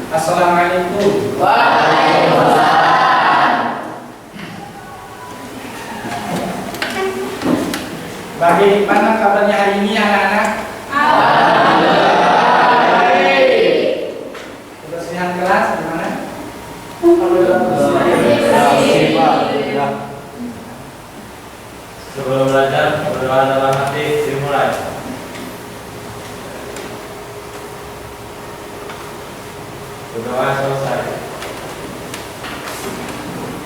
Assalamualaikum. Waalaikumsalam. Bagaimana kabarnya hari ini anak-anak? Kebersihan kelas gimana? Sebelum belajar, berdoa dalam hati dimulai. Berdoa selesai.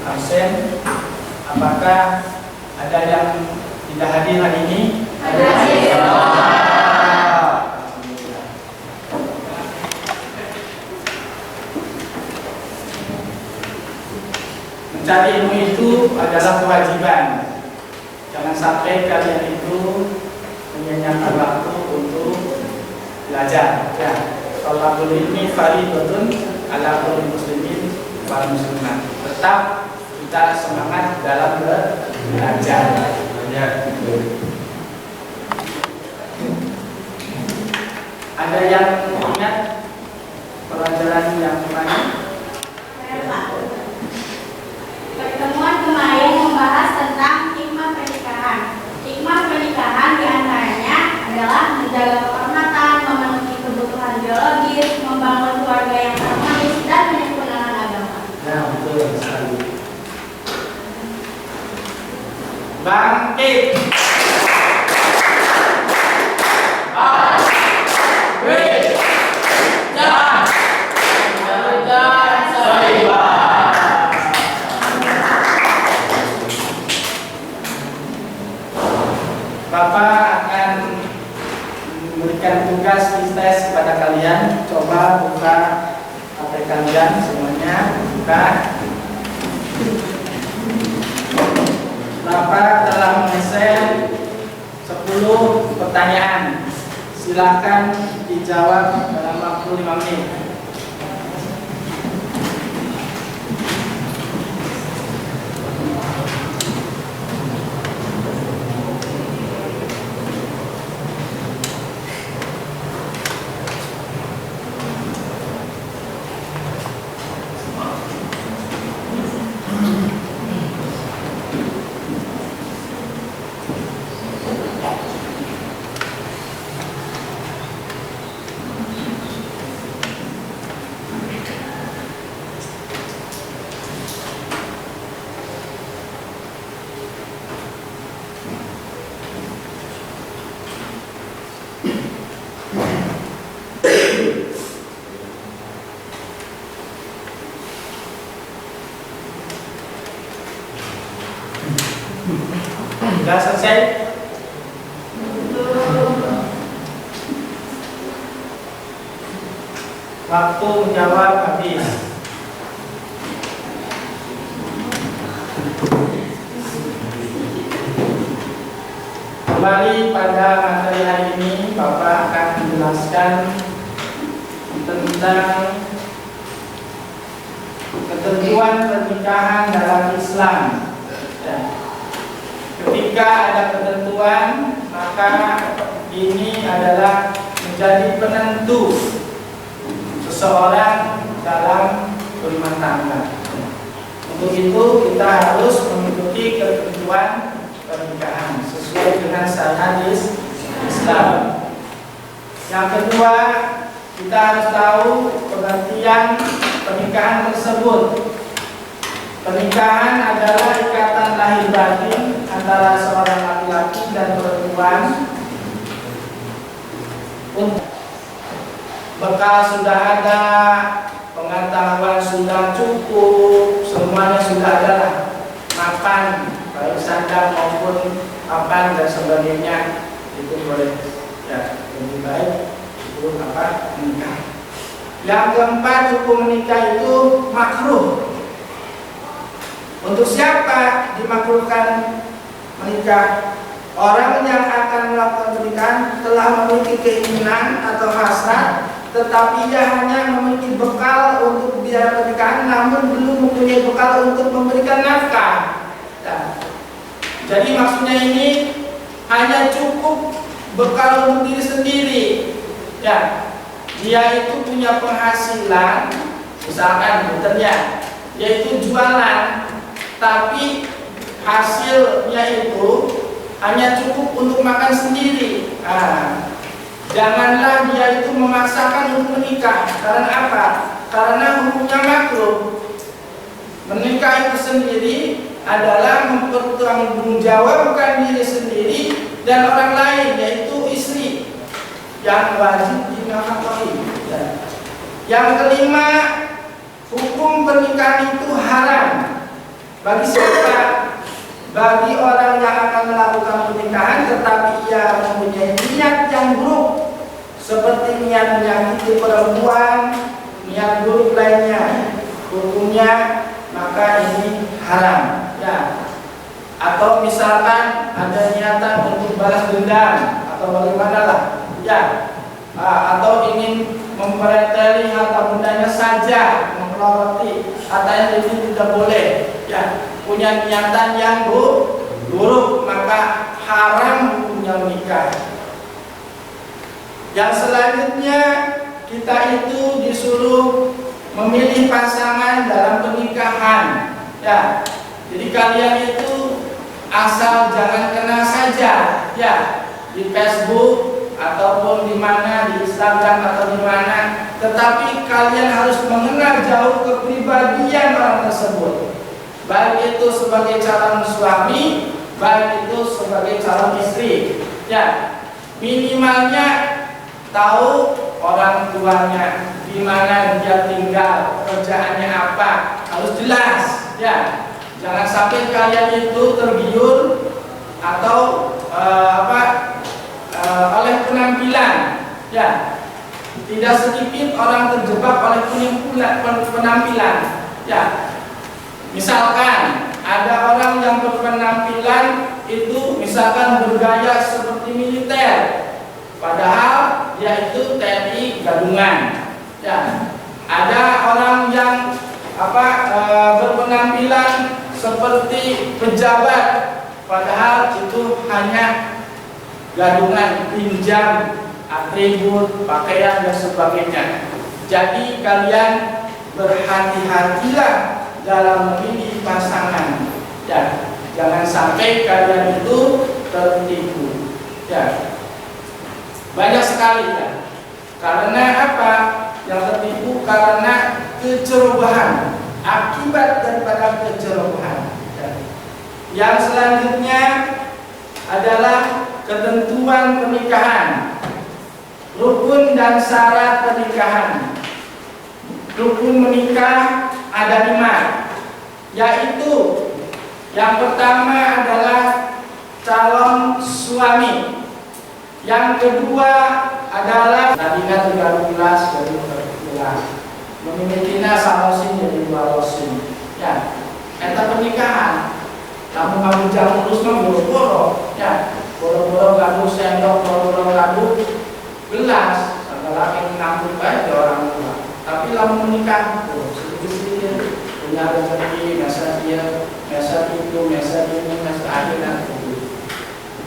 Absen. Apakah ada yang tidak hadir hari ini? Mencari ilmu itu adalah kewajiban. Jangan sampai kalian itu menyanyiakan waktu untuk belajar. Ya, talabul ilmi fardhun 'ala kulli muslimin wal muslimat. Tetap kita semangat dalam belajar. Ada yang ingat pelajaran yang kemarin? Pertemuan kemarin membahas tentang hikmah pernikahan. Hikmah pernikahan diantaranya adalah menjaga kehormatan, memenuhi kebutuhan biologis, membangun keluarga yang harmonis, dan menyempurnakan agama. Nah, betul sekali. Bangkit. Bapak akan memberikan tugas tes kepada kalian. Coba buka HP kalian semuanya. Buka. Bapak telah mengeset 10 pertanyaan. Silakan dijawab dalam waktu 5 menit. Sudah selesai? Waktu menjawab habis. Kembali pada materi hari ini, Bapak akan menjelaskan tentang ketentuan pernikahan dalam Islam. Ya. Ketika ada ketentuan, maka ini adalah menjadi penentu seseorang dalam berumah tangga. Untuk itu kita harus mengikuti ketentuan pernikahan sesuai dengan syariat Islam. Yang kedua, kita harus tahu pengertian pernikahan tersebut. Pernikahan adalah ikatan lahir batin antara seorang laki-laki dan perempuan. Bekal sudah ada, pengetahuan sudah cukup, semuanya sudah ada lah. Mapan, baik sandang maupun papan dan sebagainya, itu boleh. Ya, lebih baik itu menikah. Yang keempat, hukum menikah itu makruh. Untuk siapa dimakruhkan menikah? Orang yang akan melakukan pernikahan telah memiliki keinginan atau hasrat, tetapi dia hanya memiliki bekal untuk biaya pernikahan, namun belum mempunyai bekal untuk memberikan nafkah. Nah, jadi maksudnya ini hanya cukup bekal untuk diri sendiri. Ya, dia itu punya penghasilan misalkan bekerja, yaitu jualan, tapi hasilnya itu hanya cukup untuk makan sendiri. Janganlah dia itu memaksakan untuk menikah. Karena apa? Karena hukumnya makruh. Menikah itu sendiri adalah mempertanggungjawabkan diri sendiri dan orang lain, yaitu istri yang wajib dinafkahi. Yang kelima, hukum pernikahan itu haram. Bagi siapa? Bagi orang yang akan melakukan pernikahan tetapi ia mempunyai niat yang buruk, seperti niat menyakiti perempuan, niat buruk lainnya, hukumnya maka ini haram, ya. Atau misalkan ada niatan untuk balas dendam atau bagaimanalah, ya. Atau ingin mempreteli harta bendanya saja, memperoloti hartanya, itu tidak boleh, ya. Punya niatan yang buruk, maka haram hukumnya menikah. Yang selanjutnya, kita itu disuruh memilih pasangan dalam pernikahan, ya. Jadi kalian itu asal jangan kenal saja, ya, di Facebook ataupun di mana, di Instagram atau di mana, tetapi kalian harus mengenal jauh kepribadian orang tersebut, baik itu sebagai calon suami, baik itu sebagai calon istri, ya. Minimalnya tahu orang tuanya, di mana dia tinggal, pekerjaannya apa, harus jelas, ya. Jangan sampai kalian itu tergiur atau oleh penampilan, ya. Tidak sedikit orang terjebak oleh penampilan, ya. Misalkan ada orang yang berpenampilan itu misalkan bergaya seperti militer, padahal dia itu TNI gabungan, ya. Ada orang yang berpenampilan seperti pejabat, padahal itu hanya gadungan, pinjam, atribut, pakaian dan sebagainya. Jadi kalian berhati-hatilah dalam memilih pasangan, ya. Jangan sampai kalian itu tertipu, ya. Banyak sekali, ya. Karena apa? Yang tertipu karena kecerobohan, akibat daripada kecerobohan, ya. Yang selanjutnya adalah ketentuan pernikahan, rukun dan syarat pernikahan. Rukun menikah ada 5, yaitu yang pertama adalah calon suami, yang kedua adalah tadinya 13 jadi 14, memilikinya salosin jadi 2 losin, ya. Eta pernikahan, kamu jamu terus boro-boro, ya. Boro-boro gaduh sendok, boro-boro gaduh gelas, segala yang nampung baik orang tua. Tapi lalu menikah, sedikit-sedikit punya rezeki, biasa dia, biasa itu, biasa ini, biasa akhirnya.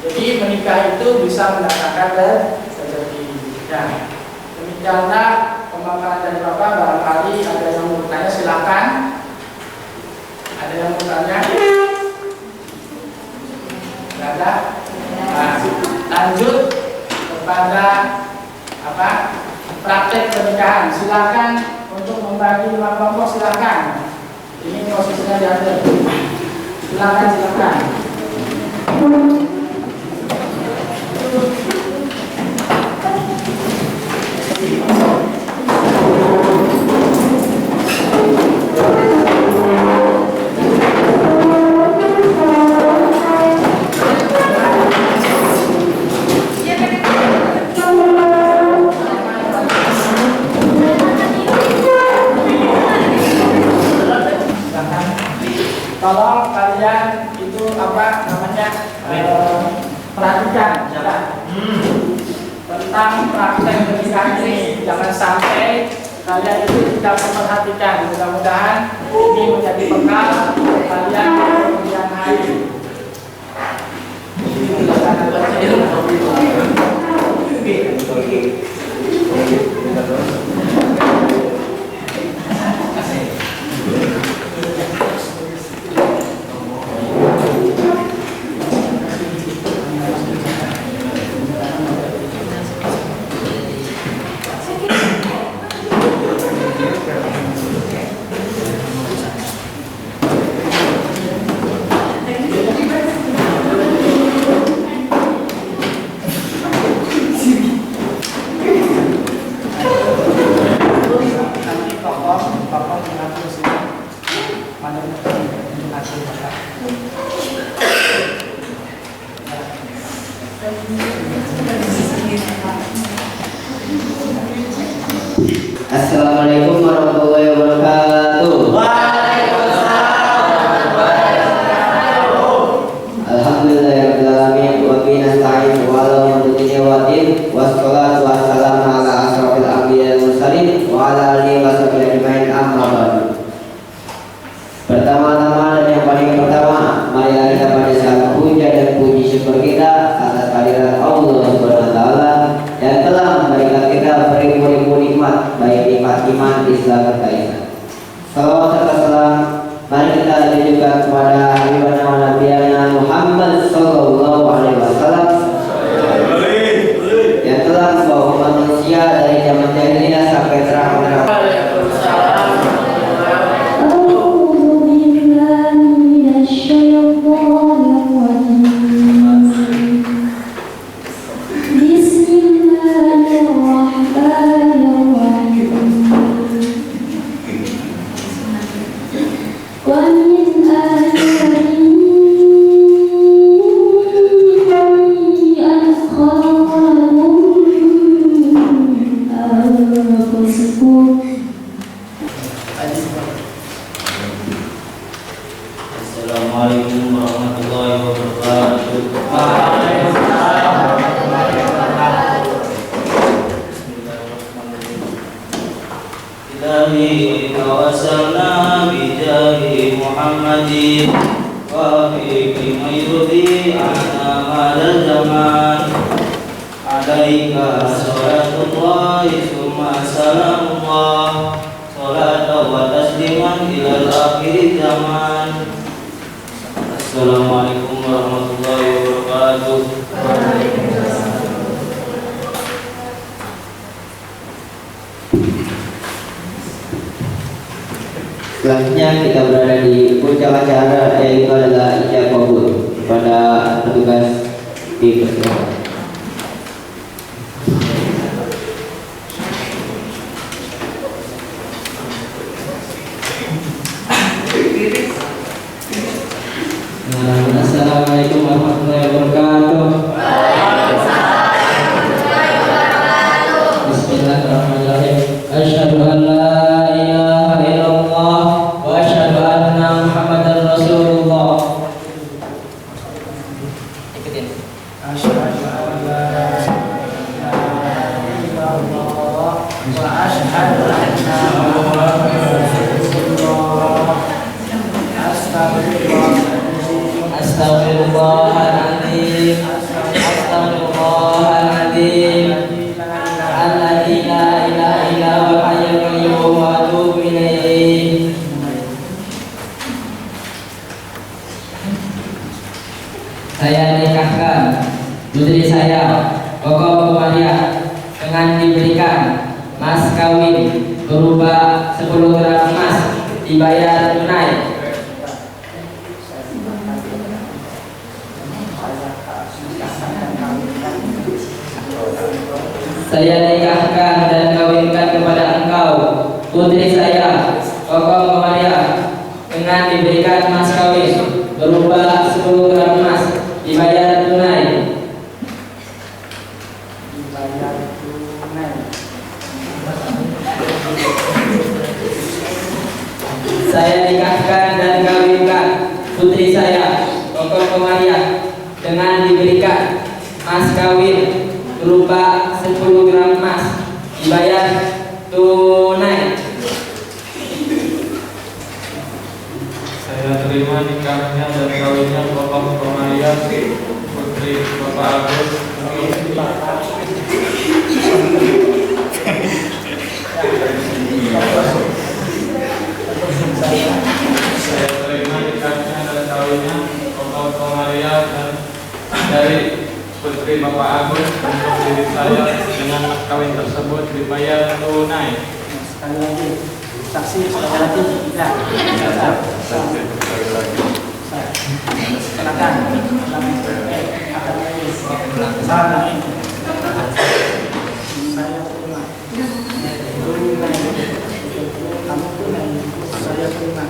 Jadi menikah itu bisa mendatangkan rezeki. Ya, demikianlah pemaparan dari Bapak. Barangkali ada yang mau bertanya, silakan. Ada yang mau bertanya? Tidak ada. Nah, lanjut kepada praktek pernikahan. Silakan untuk membagi 5 kelompok, silakan. Ini posisinya diatur. Silakan. Tolong kalian itu perhatikan tentang praktek pernikahan ini. Jangan sampai kalian itu tidak memperhatikan. Mudah-mudahan ini menjadi bekal kalian di kemudian hari. umat Islam berkaitan. Salawat serta salam mari kita ditujukan kepada Habibana wa Nabiyana Muhammad sallallahu alaihi wasallam yang telah membawa manusia dari zaman jahiliyah sampai terang-terang. Assalamualaikum warahmatullahi wabarakatuh. Ilahi tawassalna bijahi Muhammadin wa fi mayyudi ana madal zaman alaika salatullahi summa salamullah salatan wa tasliman ilal akhir zaman. Assalamualaikum warahmatullahi wabarakatuh. Selanjutnya kita berada di puncak acara, yaitu adalah ijab kabul pada petugas di persidangan. Assalamualaikum warahmatullahi wabarakatuh. Bismillahirrahmanirrahim. Asyhadu an la ilaha illallah wa asyhadu anna Muhammadar Rasulullah. Ikutin. Asyhadu an la ilaha illallah wa asyhadu anna Muhammadar Rasulullah. Astagfirullahaladzim. Astagfirullahaladzim. Alladzi la ilaha illa huwal hayyul qayyum wa atubu ilaih. Saya nikahkan putri saya, Koko Komariah, dengan diberikan mas kawin berupa 10 gram emas dibayar tunai. Saya nikahkan dan kawinkan kepada engkau putri saya, Koko Komariah, dengan diberikan mas kawin berupa 10 gram emas dibayar tunai. Saya nikahkan dan kawinkan putri saya, Koko Komariah, dengan diberikan mas kawin berupa 10 gram emas dibayar tunai. Saya terima nikahnya dan kawinnya Bapak Komariah putri Bapak Agus. Saya terima nikahnya dan kawinnya Bapak Komariah dan dari putri Bapak Agus untuk diri saya dengan kawin tersebut dibayar tunai. Sekali lagi, saksi sekali lagi. Ya. Silakan. Saya terima. Kamu tunai. Saya terima.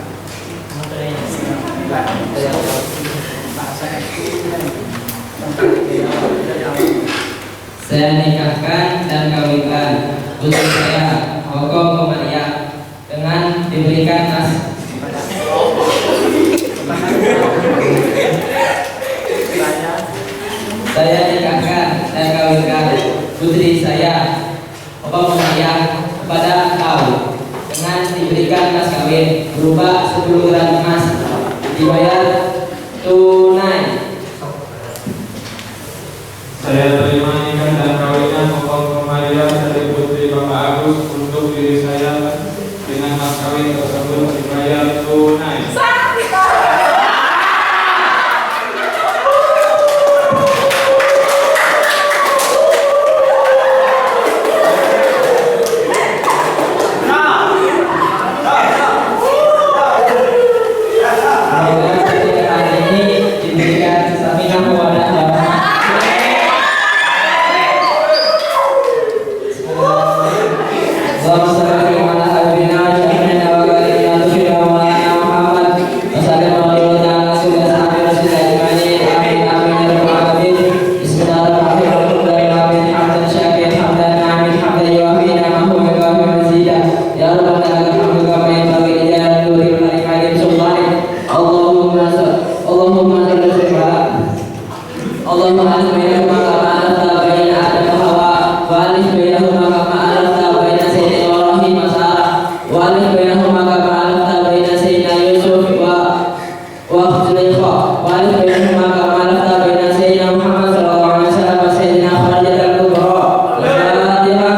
Saya nikahkan dan kawinkan putri saya, Koko Komariah, dengan diberikan mas. Saya nikahkan dan kawinkan putri saya, Koko Komariah, kepada engkau dengan diberikan mas kawin berupa 10 gram emas dibayar tunai. Saya terima nikah dan kawinnya Bapak Komariah dari putri Bapak Agus untuk diri saya dengan mas kawin tersebut dibayar tunai. Apabila pernikahan ini diberikan saminah mawaddah warahmah. Allahumma shalli ala habibina wa syafi'ina wa ghalibina tufiq wa maulana Muhammad wa sallallahu alaihi wa sallam ala sahabi rasulillah ajma'in. Amin amin ya rabbal alamin. Bismillahirrahmanirrahim. Hamdan syakiran hamdan na'iman hamdan yuwafi ni'amahu wa yukafi mazidah. Ya rabbana lakal hamdu kama yanbaghi li jalali wajhika wa li sultanik. Allahumma salli Allahumma alif bainahuma kama alafta baina Adam wa Hawa wa alif bainahuma kama alafta baina Sayyidina Ibrahim wa Sarah wa alif bainahuma kama alafta baina Sayyidina Yusuf wa Zulaikha wa alif bainahuma kama alafta baina Sayyidina Muhammad sallallahu alaihi wasallam wa Sayyidina Khadijah al-Kubra. Al-Fatihah.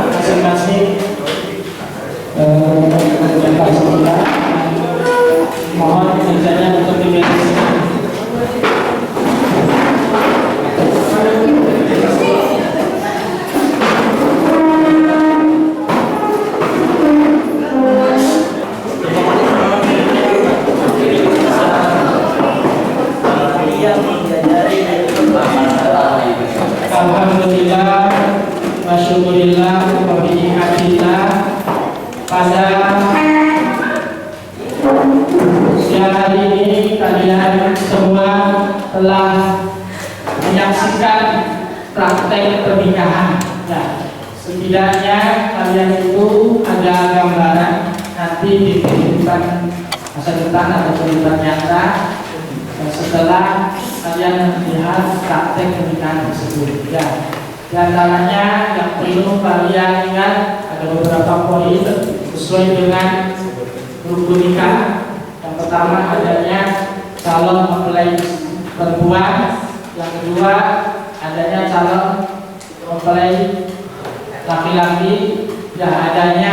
Masing-masing mohon kerjanya untuk dimiliki. Alhamdulillah wa syukurillah wa bi'ihadillah. Pada siang hari ini kalian semua telah menyaksikan praktek pernikahan. Nah, setidaknya kalian itu ada gambaran nanti di kehidupan masa depan atau kehidupan nyata setelah kalian melihat praktek pernikahan tersebut. Ya, di antaranya yang perlu kalian ingat ada beberapa poin sesuai dengan rukun nikah. Yang pertama adanya calon mempelai perempuan, yang kedua adanya calon mempelai laki-laki, ya adanya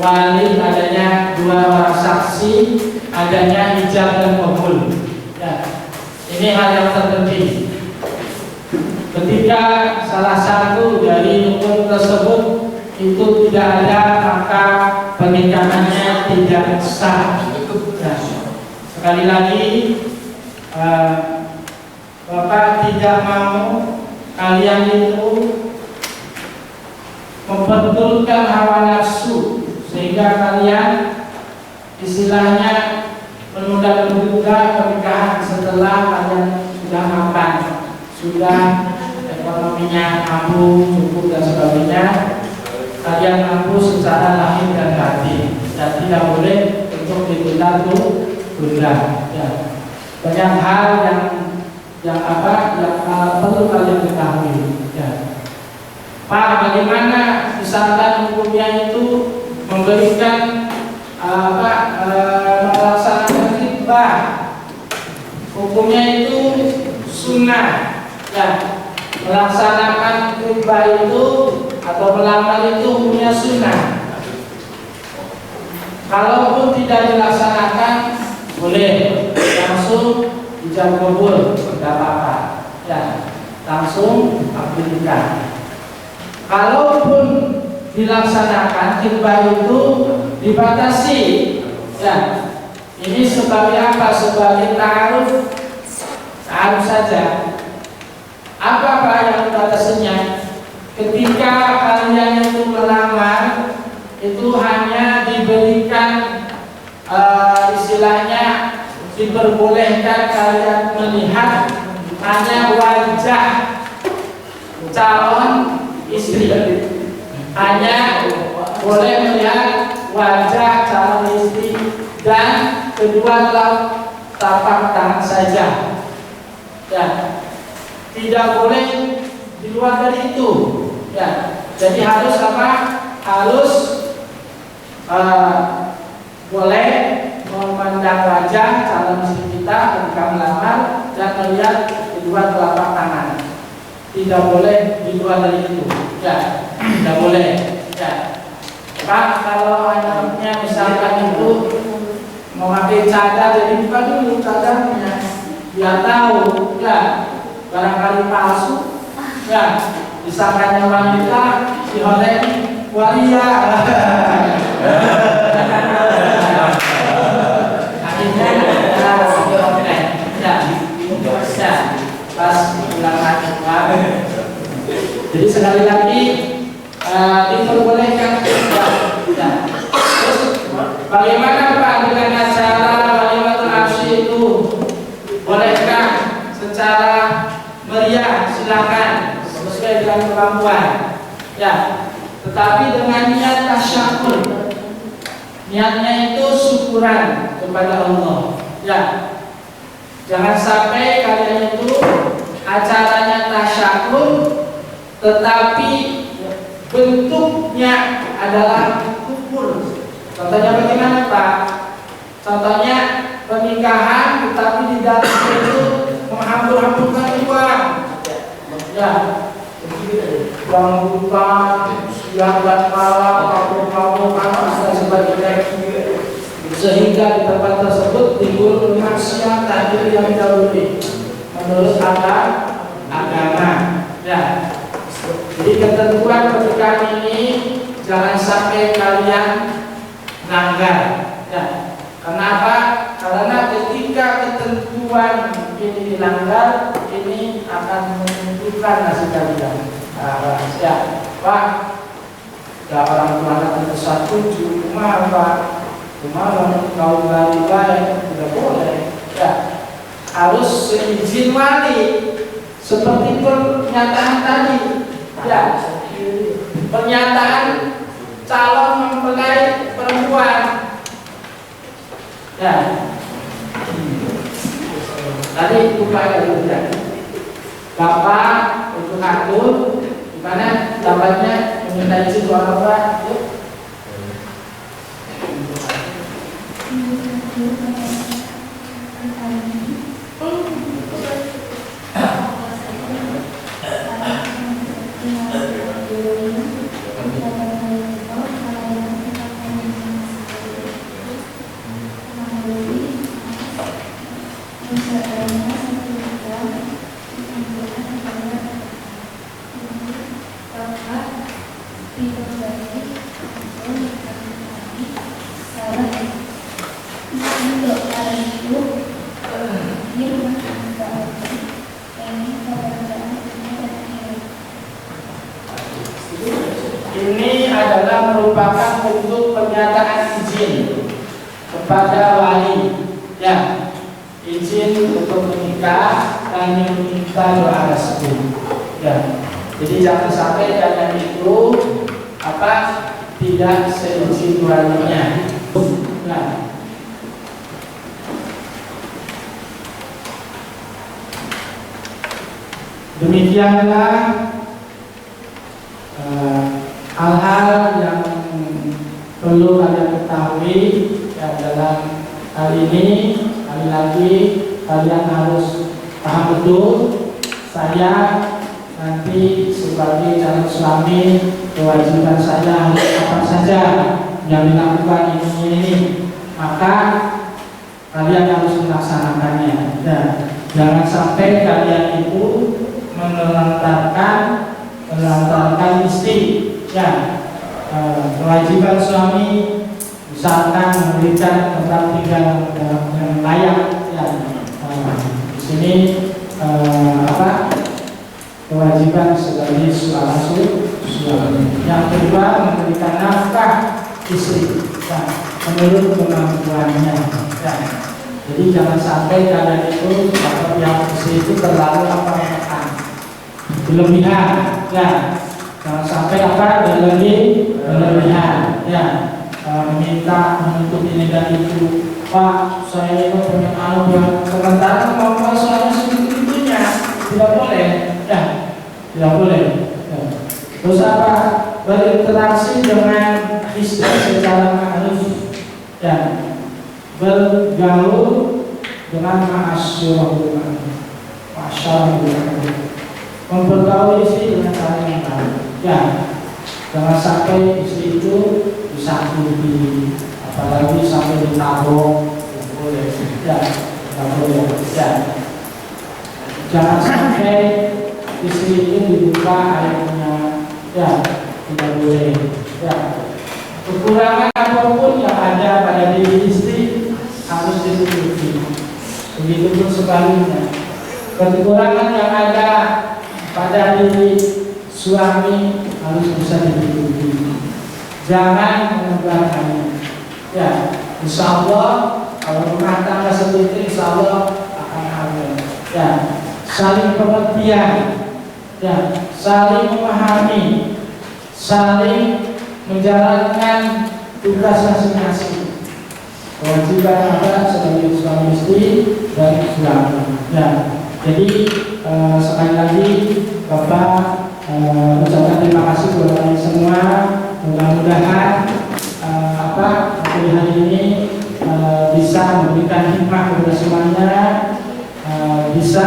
wali, adanya dua orang saksi, adanya ijab dan qabul. Ya, ini hal yang terpenting. Ketika salah satu dari rukun tersebut itu tidak ada, maka pernikahannya tidak sah. Nah, sekali lagi, Bapak tidak mau kalian itu membetulkan hawa nafsu sehingga kalian istilahnya menunda-nunda pernikahan setelah kalian sudah mapan, sudah ekonominya mampu, cukup dan sebagainya. Kalian mampu secara lahir dan batin, dan tidak boleh untuk ditunda-tunda. Ya. Banyak hal yang perlu kalian ketahui. Ya. bagaimana misalkan hukumnya itu memberikan melaksanakan khitbah, hukumnya itu sunnah. Ya, melaksanakan khitbah itu atau melamar itu hukumnya sunnah. Kalaupun tidak dilaksanakan, boleh langsung ijab kabul, tidak apa-apa. Ya, langsung akad nikah. Kalaupun dilaksanakan khitbah itu dibatasi. Ya, ini sebagai apa? Sebagai ta'aruf saja. Apa yang dibatasinya? Ketika kalian itu melamar, itu hanya diberikan istilahnya diperbolehkan kalian melihat hanya wajah calon istri, hanya boleh melihat wajah calon istri dan kedua tapak tangan saja. Ya, tidak boleh di luar dari itu. Ya, jadi harus apa? Harus boleh memandang wajah calon istri kita ketika melamar dan melihat kedua telapak tangan. Tidak boleh di luar dari itu. Ya, tidak boleh. Ya, Pak, kalau anaknya misalkan itu memakai cadar, jadi buka dulu cadarnya, biar tahu. Ya, barangkali palsu. Ya, disangkanya wanita, diholen waria. Akhirnya pas pulang lagi. Jadi sekali lagi diperbolehkan. Terus bagaimana Pak dengan acara walimatul arsy itu? Bolehkah secara meriah? Silakan, sesuai dengan kemampuan. Ya, tetapi dengan niat tasyakur. Niatnya itu syukuran kepada Allah. Ya, jangan sampai kalian itu acaranya tasyakur, tetapi bentuknya adalah kufur. Contohnya bagaimana Pak? Contohnya pernikahan, tetapi di dalamnya itu menghambur-hamburkan uang. Ya, uang hutang, siang dan malam, mabuk-mabuk, dan sebagainya. Sehingga di tempat tersebut timbul kemaksiatan yang dahului menurut agama. Ya, jadi ketentuan pernikahan ini jangan sampai kalian langgar. Ya, kenapa? Karena ketika ketentuan ini dilanggar, ini akan menentukan nasib kalian. Ya, Pak, ya orang tua anak satu cuma Pak, cuma kau baik tidak boleh. Ya, harus seizin wali, seperti pernyataan tadi. Ya, pernyataan calon mempelai perempuan. Ya, tadi lupa ya. Bapak untuk atur, gimana dapatnya meminta izin orang tua? Ini adalah merupakan bentuk pernyataan izin kepada wali. Ya, izin untuk menikah dan meminta doa restu. Ya, jadi jangan sampai dengan itu tidak seizin walinya. Nah, demikianlah kali ini kali lagi kalian harus paham betul saya nanti sebagai calon suami kewajiban saya harus apa saja yang dilakukan ini. Maka kalian harus melaksanakannya. Dan jangan sampai kalian itu menelantarkan istri. Ya, kewajiban suami misalkan memberikan tempat tinggal yang layak. Ya, di sini kewajiban sebagai seorang suami. Yang kedua, memberikan nafkah istri menurut kemampuannya. Jadi jangan sampai kalian itu atau yang istri itu terlalu berlebihan. Jangan sampai berlebihan. Meminta menuntut ini dan itu. Pak, saya itu punya anak yang sementara kemampuan suami segitunya tidak boleh. Tidak boleh. Terus berinteraksi dengan istri secara ma'ruf, bergaul dengan ma'asyurah, mempergaul istri dengan cara yang baik. Jangan sampai istri itu disakiti, apalagi sampai ditabok. Tidak boleh. Jangan sampai istri itu dibuka airnya. Tidak boleh. Kekurangan apapun yang ada pada diri istri harus ditutupi. Begitupun sebaliknya. Kekurangan yang ada pada diri suami harus bisa ditutupi. Jangan menegakkannya. Insya Allah kalau rumah tangga seperti itu, insya Allah akan hamil. Saling pengertian. Saling memahami, saling menjalankan tugas masing-masing. Kewajiban sebagai suami istri dan suami. Jadi sekali lagi Bapak ucapkan terima kasih kepada kalian semua. Mudah-mudahan hari ini bisa memberikan hikmah kepada semuanya, bisa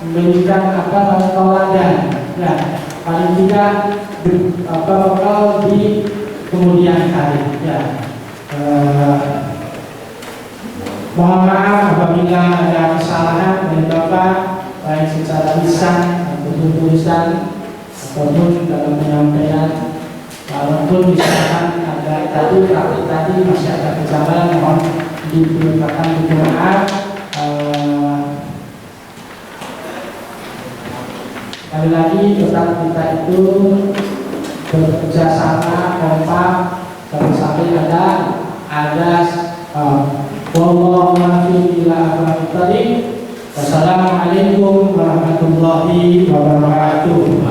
memberikan teladan, paling tidak bakal di kemudian hari. Mohon maaf apabila ada kesalahan dari Bapak, baik secara lisan ataupun tulisan ataupun dalam penyampaian. Walaupun misalkan ada tadi masih ada kesalahan, mohon diperlukan maaf. Sekali lagi tetap kita itu bekerja sama kompak, jangan sampai ada wallahu Wassalamualaikum warahmatullahi wabarakatuh.